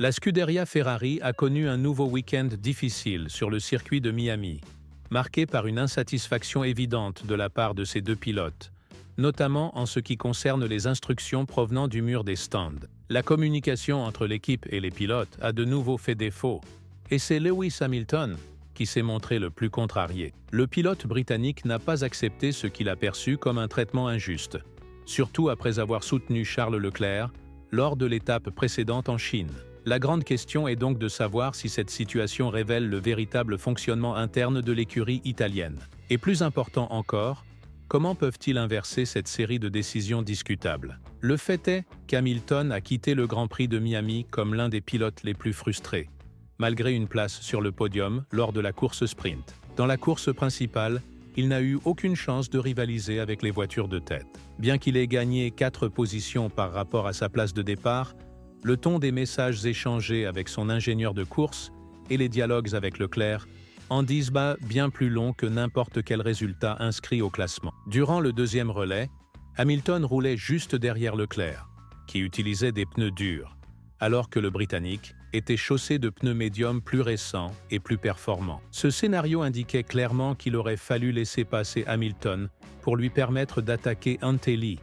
La Scuderia Ferrari a connu un nouveau week-end difficile sur le circuit de Miami, marqué par une insatisfaction évidente de la part de ses deux pilotes, notamment en ce qui concerne les instructions provenant du mur des stands. La communication entre l'équipe et les pilotes a de nouveau fait défaut, et c'est Lewis Hamilton qui s'est montré le plus contrarié. Le pilote britannique n'a pas accepté ce qu'il a perçu comme un traitement injuste, surtout après avoir soutenu Charles Leclerc lors de l'étape précédente en Chine. La grande question est donc de savoir si cette situation révèle le véritable fonctionnement interne de l'écurie italienne. Et plus important encore, comment peuvent-ils inverser cette série de décisions discutables? Le fait est qu'Hamilton a quitté le Grand Prix de Miami comme l'un des pilotes les plus frustrés, malgré une place sur le podium lors de la course sprint. Dans la course principale, il n'a eu aucune chance de rivaliser avec les voitures de tête. Bien qu'il ait gagné 4 positions par rapport à sa place de départ, le ton des messages échangés avec son ingénieur de course et les dialogues avec Leclerc en disent bien plus long que n'importe quel résultat inscrit au classement. Durant le deuxième relais, Hamilton roulait juste derrière Leclerc, qui utilisait des pneus durs, alors que le Britannique était chaussé de pneus médiums plus récents et plus performants. Ce scénario indiquait clairement qu'il aurait fallu laisser passer Hamilton pour lui permettre d'attaquer Antelli,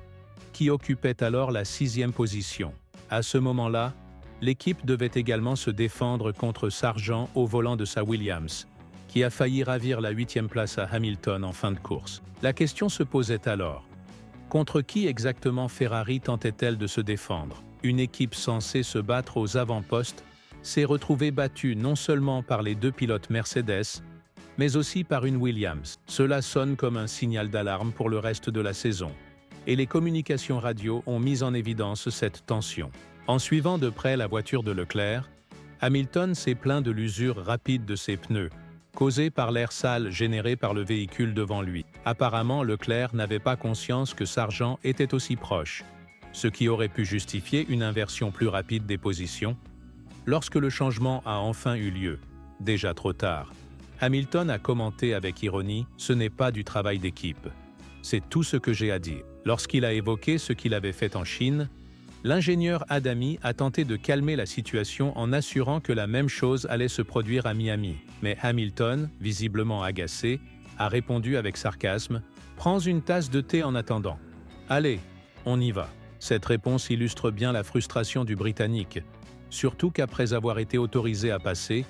qui occupait alors la 6e position. À ce moment-là, l'équipe devait également se défendre contre Sargent au volant de sa Williams, qui a failli ravir la 8e place à Hamilton en fin de course. La question se posait alors: contre qui exactement Ferrari tentait-elle de se défendre? Une équipe censée se battre aux avant-postes s'est retrouvée battue non seulement par les deux pilotes Mercedes, mais aussi par une Williams. Cela sonne comme un signal d'alarme pour le reste de la saison, et les communications radio ont mis en évidence cette tension. En suivant de près la voiture de Leclerc, Hamilton s'est plaint de l'usure rapide de ses pneus, causée par l'air sale généré par le véhicule devant lui. Apparemment, Leclerc n'avait pas conscience que Sargent était aussi proche, ce qui aurait pu justifier une inversion plus rapide des positions. Lorsque le changement a enfin eu lieu, déjà trop tard, Hamilton a commenté avec ironie « Ce n'est pas du travail d'équipe. C'est tout ce que j'ai à dire ». Lorsqu'il a évoqué ce qu'il avait fait en Chine, l'ingénieur Adami a tenté de calmer la situation en assurant que la même chose allait se produire à Miami. Mais Hamilton, visiblement agacé, a répondu avec sarcasme « Prends une tasse de thé en attendant. Allez, on y va ». Cette réponse illustre bien la frustration du Britannique, surtout qu'après avoir été autorisé à passer,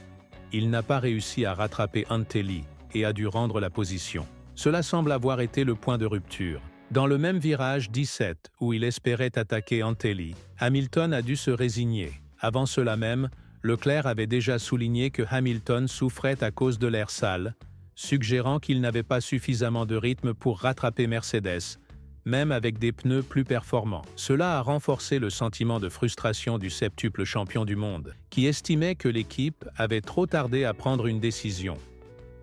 il n'a pas réussi à rattraper Antelli et a dû rendre la position. Cela semble avoir été le point de rupture. Dans le même virage 17, où il espérait attaquer Antelli, Hamilton a dû se résigner. Avant cela même, Leclerc avait déjà souligné que Hamilton souffrait à cause de l'air sale, suggérant qu'il n'avait pas suffisamment de rythme pour rattraper Mercedes, même avec des pneus plus performants. Cela a renforcé le sentiment de frustration du septuple champion du monde, qui estimait que l'équipe avait trop tardé à prendre une décision,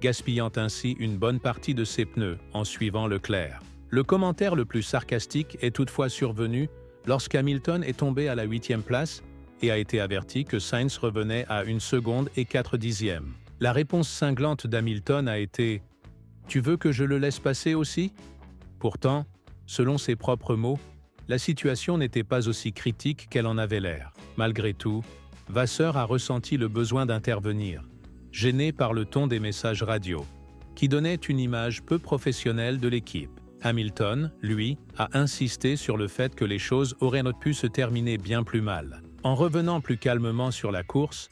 gaspillant ainsi une bonne partie de ses pneus en suivant Leclerc. Le commentaire le plus sarcastique est toutefois survenu lorsqu'Hamilton est tombé à la 8e place et a été averti que Sainz revenait à 1 seconde et 4 dixièmes. La réponse cinglante d'Hamilton a été « Tu veux que je le laisse passer aussi ?» Pourtant, selon ses propres mots, la situation n'était pas aussi critique qu'elle en avait l'air. Malgré tout, Vasseur a ressenti le besoin d'intervenir, gêné par le ton des messages radio, qui donnait une image peu professionnelle de l'équipe. Hamilton, lui, a insisté sur le fait que les choses auraient pu se terminer bien plus mal. En revenant plus calmement sur la course,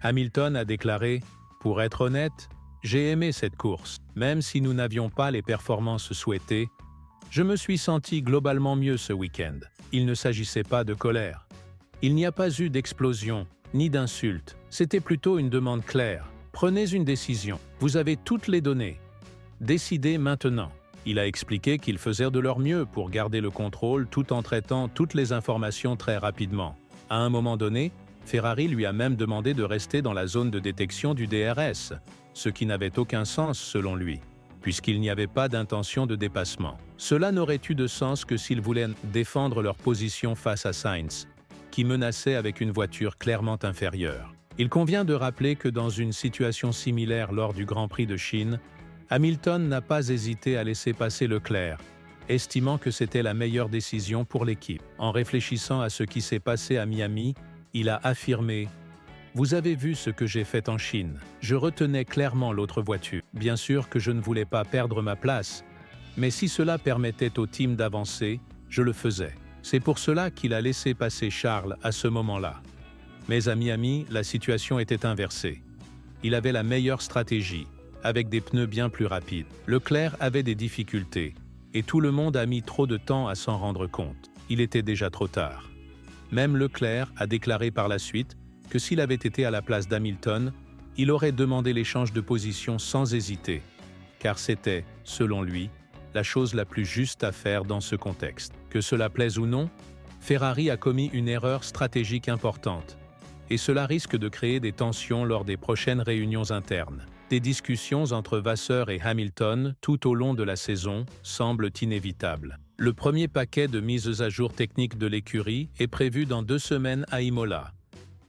Hamilton a déclaré « Pour être honnête, j'ai aimé cette course. Même si nous n'avions pas les performances souhaitées, je me suis senti globalement mieux ce week-end. Il ne s'agissait pas de colère. Il n'y a pas eu d'explosion, ni d'insulte. C'était plutôt une demande claire. Prenez une décision. Vous avez toutes les données. Décidez maintenant. » Il a expliqué qu'ils faisaient de leur mieux pour garder le contrôle tout en traitant toutes les informations très rapidement. À un moment donné, Ferrari lui a même demandé de rester dans la zone de détection du DRS, ce qui n'avait aucun sens selon lui, puisqu'il n'y avait pas d'intention de dépassement. Cela n'aurait eu de sens que s'ils voulaient défendre leur position face à Sainz, qui menaçait avec une voiture clairement inférieure. Il convient de rappeler que dans une situation similaire lors du Grand Prix de Chine, Hamilton n'a pas hésité à laisser passer Leclerc, estimant que c'était la meilleure décision pour l'équipe. En réfléchissant à ce qui s'est passé à Miami, il a affirmé Vous avez vu ce que j'ai fait en Chine. Je retenais clairement l'autre voiture. Bien sûr que je ne voulais pas perdre ma place, mais si cela permettait au team d'avancer, je le faisais. C'est pour cela qu'il a laissé passer Charles à ce moment-là. Mais à Miami, la situation était inversée. Il avait la meilleure stratégie, avec des pneus bien plus rapides. Leclerc avait des difficultés, et tout le monde a mis trop de temps à s'en rendre compte. Il était déjà trop tard. Même Leclerc a déclaré par la suite que s'il avait été à la place d'Hamilton, il aurait demandé l'échange de position sans hésiter, car c'était, selon lui, la chose la plus juste à faire dans ce contexte. Que cela plaise ou non, Ferrari a commis une erreur stratégique importante, et cela risque de créer des tensions lors des prochaines réunions internes. Des discussions entre Vasseur et Hamilton tout au long de la saison semblent inévitables. Le premier paquet de mises à jour techniques de l'écurie est prévu dans 2 semaines à Imola.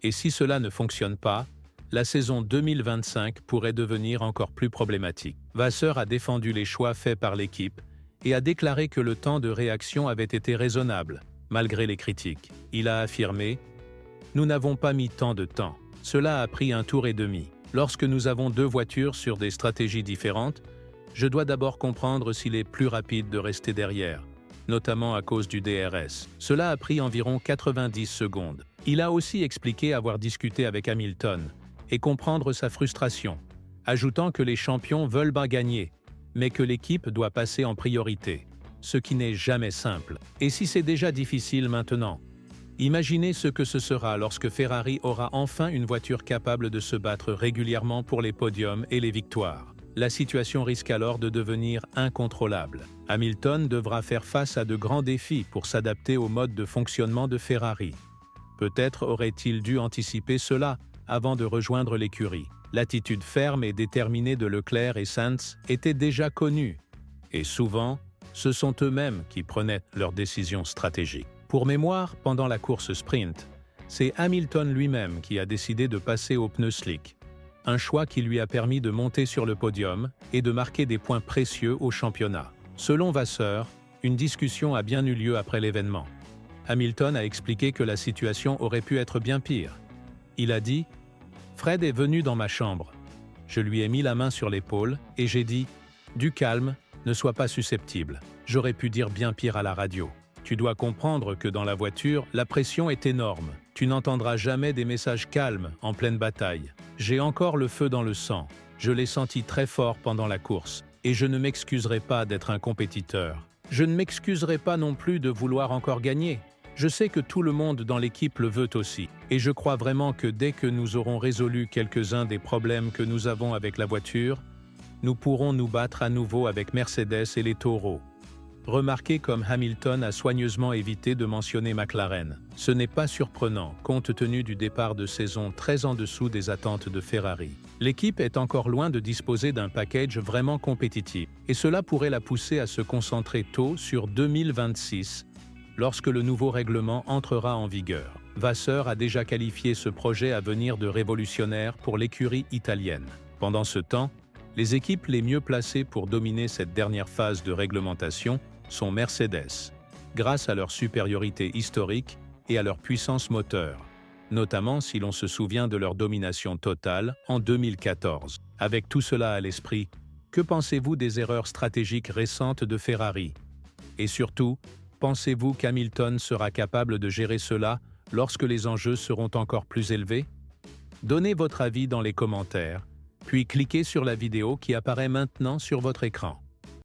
Et si cela ne fonctionne pas, la saison 2025 pourrait devenir encore plus problématique. Vasseur a défendu les choix faits par l'équipe et a déclaré que le temps de réaction avait été raisonnable, malgré les critiques. Il a affirmé « Nous n'avons pas mis tant de temps. Cela a pris 1 tour et demi. Lorsque nous avons 2 voitures sur des stratégies différentes, je dois d'abord comprendre s'il est plus rapide de rester derrière, notamment à cause du DRS. Cela a pris environ 90 secondes. Il a aussi expliqué avoir discuté avec Hamilton et comprendre sa frustration, ajoutant que les champions veulent bien gagner, mais que l'équipe doit passer en priorité, ce qui n'est jamais simple. Et si c'est déjà difficile maintenant, imaginez ce que ce sera lorsque Ferrari aura enfin une voiture capable de se battre régulièrement pour les podiums et les victoires. La situation risque alors de devenir incontrôlable. Hamilton devra faire face à de grands défis pour s'adapter au mode de fonctionnement de Ferrari. Peut-être aurait-il dû anticiper cela avant de rejoindre l'écurie. L'attitude ferme et déterminée de Leclerc et Sainz était déjà connue, et souvent, ce sont eux-mêmes qui prenaient leurs décisions stratégiques. Pour mémoire, pendant la course sprint, c'est Hamilton lui-même qui a décidé de passer aux pneus slick, un choix qui lui a permis de monter sur le podium et de marquer des points précieux au championnat. Selon Vasseur, une discussion a bien eu lieu après l'événement. Hamilton a expliqué que la situation aurait pu être bien pire. Il a dit « Fred est venu dans ma chambre. Je lui ai mis la main sur l'épaule et j'ai dit « Du calme, ne sois pas susceptible. J'aurais pu dire bien pire à la radio. Tu dois comprendre que dans la voiture, la pression est énorme. Tu n'entendras jamais des messages calmes en pleine bataille. J'ai encore le feu dans le sang. Je l'ai senti très fort pendant la course. Et je ne m'excuserai pas d'être un compétiteur. Je ne m'excuserai pas non plus de vouloir encore gagner. Je sais que tout le monde dans l'équipe le veut aussi. Et je crois vraiment que dès que nous aurons résolu quelques-uns des problèmes que nous avons avec la voiture, nous pourrons nous battre à nouveau avec Mercedes et les taureaux. » Remarquez comme Hamilton a soigneusement évité de mentionner McLaren. Ce n'est pas surprenant, compte tenu du départ de saison très en dessous des attentes de Ferrari. L'équipe est encore loin de disposer d'un package vraiment compétitif, et cela pourrait la pousser à se concentrer tôt sur 2026, lorsque le nouveau règlement entrera en vigueur. Vasseur a déjà qualifié ce projet à venir de révolutionnaire pour l'écurie italienne. Pendant ce temps, les équipes les mieux placées pour dominer cette dernière phase de réglementation sont Mercedes, grâce à leur supériorité historique et à leur puissance moteur, notamment si l'on se souvient de leur domination totale en 2014. Avec tout cela à l'esprit, que pensez-vous des erreurs stratégiques récentes de Ferrari? Et surtout, pensez-vous qu'Hamilton sera capable de gérer cela lorsque les enjeux seront encore plus élevés? Donnez votre avis dans les commentaires, puis cliquez sur la vidéo qui apparaît maintenant sur votre écran.